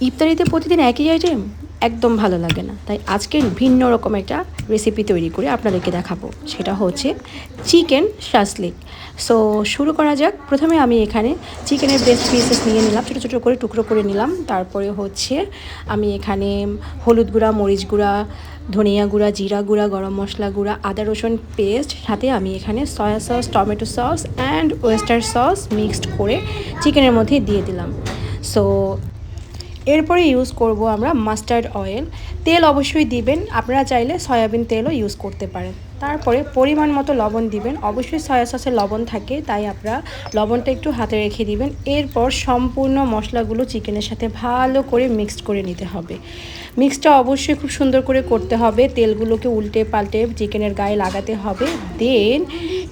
ইফতারিতে প্রতিদিন একই আইটেম একদম ভালো লাগে না, তাই আজকে ভিন্ন রকম একটা রেসিপি তৈরি করে আপনাদেরকে দেখাবো। সেটা হচ্ছে চিকেন শাসলিক। সো শুরু করা যাক। প্রথমে আমি এখানে চিকেনের ব্রেস্ট পিসেস নিয়ে নিলাম, ছোটো ছোটো করে টুকরো করে নিলাম। তারপরে হচ্ছে আমি এখানে হলুদ গুঁড়া, মরিচ গুঁড়া, ধনিয়া গুঁড়া, জিরা গুঁড়া, গরম মশলা গুঁড়া, আদা রসুন পেস্ট, সাথে আমি এখানে soya sauce, tomato sauce and oyster sauce mixed করে চিকেনের মধ্যে দিয়ে দিলাম। সো এরপরে ইউজ করব আমরা মাস্টার্ড অয়েল। তেল অবশ্যই দিবেন, আপনারা চাইলে সয়াবিন তেলও ইউজ করতে পারেন। তারপরে পরিমাণ মতো লবণ দিবেন, অবশ্যই সয়া সসে লবণ থাকে, তাই আপনারা লবণটা একটু হাতে রেখে দিবেন। এরপর সম্পূর্ণ মশলাগুলো চিকেনের সাথে ভালো করে মিক্সড করে নিতে হবে। মিক্সটা অবশ্যই খুব সুন্দর করে করতে হবে, তেলগুলোকে উল্টে পাল্টে চিকেনের গায়ে লাগাতে হবে। দেন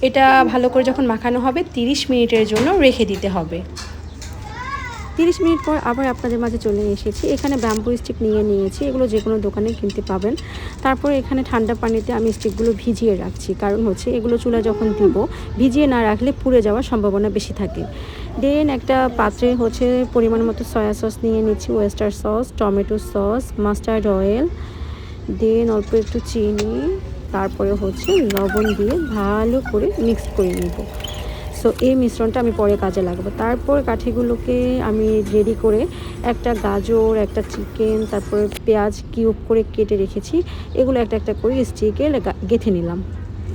এটা ভালো করে যখন মাখানো হবে 30 মিনিটের জন্য রেখে দিতে হবে। 30 মিনিট পর আবার আপনাদের মাঝে চলে এসেছি। এখানে ব্যাম্বু স্টিক নিয়ে নিয়েছি, এগুলো যে কোনো দোকানে কিনতে পাবেন। তারপরে এখানে ঠান্ডা পানিতে আমি স্টিকগুলো ভিজিয়ে রাখছি, কারণ হচ্ছে এগুলো চুলা যখন দিব ভিজিয়ে না রাখলে পুড়ে যাওয়ার সম্ভাবনা বেশি থাকে। দেন একটা পাত্রে হচ্ছে পরিমাণ মতো সয়া সস নিয়ে নিচ্ছি, oyster sauce, tomato sauce, mustard oil, then অল্প একটু চিনি, তারপরে হচ্ছে লবণ দিয়ে ভালো করে মিক্স করে নেব। সো এই মিশ্রণটা আমি পরে কাজে লাগাবো। তারপর কাঠিগুলোকে আমি রেডি করে একটা গাজর, একটা চিকেন, তারপরে পেঁয়াজ কিউব করে কেটে রেখেছি, এগুলো একটা একটা করে স্টিকে গেঁথে নিলাম।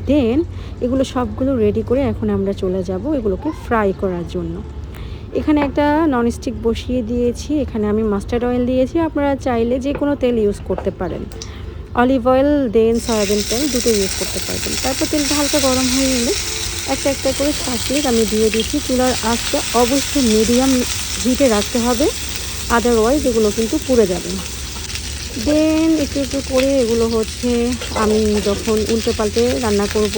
দেন এগুলো সবগুলো রেডি করে এখন আমরা চলে যাব এগুলোকে ফ্রাই করার জন্য। এখানে একটা ননস্টিক বসিয়ে দিয়েছি, এখানে আমি মাস্টার্ড অয়েল দিয়েছি, আপনারা চাইলে যে কোনো তেল ইউজ করতে পারেন। অলিভ অয়েল দেন সয়াবিন তেল দুটো ইউজ করতে পারবেন। তারপর তেলটা হালকা গরম হয়ে গেলে একটা একটা করে শাসলিক আমি দিয়ে দিচ্ছি। চুলার আঁচটা অবশ্যই মিডিয়াম হিটে রাখতে হবে, আদারওয়াইজ এগুলো কিন্তু পুড়ে যাবে। দেন একটু একটু করে এগুলো হচ্ছে আমি যখন উল্টে পাল্টে রান্না করব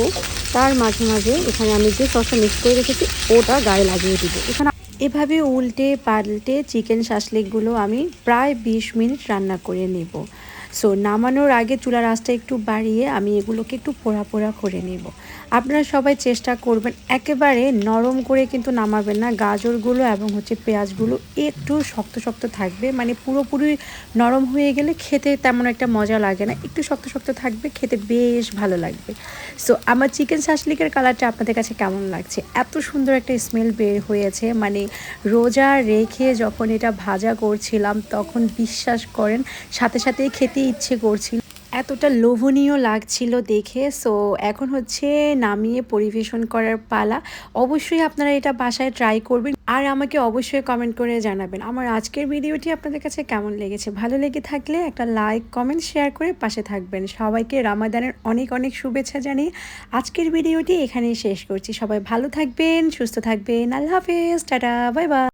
তার মাঝে মাঝে এখানে আমি যে সসটা মিক্স করে রেখেছি ওটা গায়ে লাগিয়ে দিব। এখানে এভাবে উল্টে পাল্টে চিকেন শাসলিকগুলো আমি প্রায় 20 মিনিট রান্না করে নেব। সো নামানোর আগে চুলার আঁচটা একটু বাড়িয়ে আমি এগুলোকে একটু পোড়া পোড়া করে নেব। আপনারা সবাই চেষ্টা করবেন একেবারে নরম করে কিন্তু নামাবেন না, গাজরগুলো এবং হচ্ছে পেঁয়াজগুলো একটু শক্ত শক্ত থাকবে, মানে পুরোপুরি নরম হয়ে গেলে খেতে তেমন একটা মজা লাগে না, একটু শক্ত শক্ত থাকবে, খেতে বেশ ভালো লাগবে। সো আমার চিকেন শাসলিকের কালারটা আপনাদের কাছে কেমন লাগছে? এত সুন্দর একটা স্মেল বের হয়েছে, মানে রোজা রেখে যখন এটা ভাজা করছিলাম তখন বিশ্বাস করেন সাথে সাথেই খেতে ইচ্ছে করছিল, এতটা লোভনীয় লাগছিল দেখে। সো এখন হচ্ছে নামিয়ে পরিবেশন করার পালা। অবশ্যই আপনারা এটা বাসায় ট্রাই করবেন আর আমাকে অবশ্যই কমেন্ট করে জানাবেন আমার আজকের ভিডিওটি আপনাদের কাছে কেমন লেগেছে। ভালো লেগে থাকলে একটা লাইক, কমেন্ট, শেয়ার করে পাশে থাকবেন। সবাইকে রমাদানের অনেক অনেক শুভেচ্ছা জানিয়ে আজকের ভিডিওটি এখানেই শেষ করছি। সবাই ভালো থাকবেন, সুস্থ থাকবেন। আল্লাহ হাফেজ, টাটা, বাই বাই।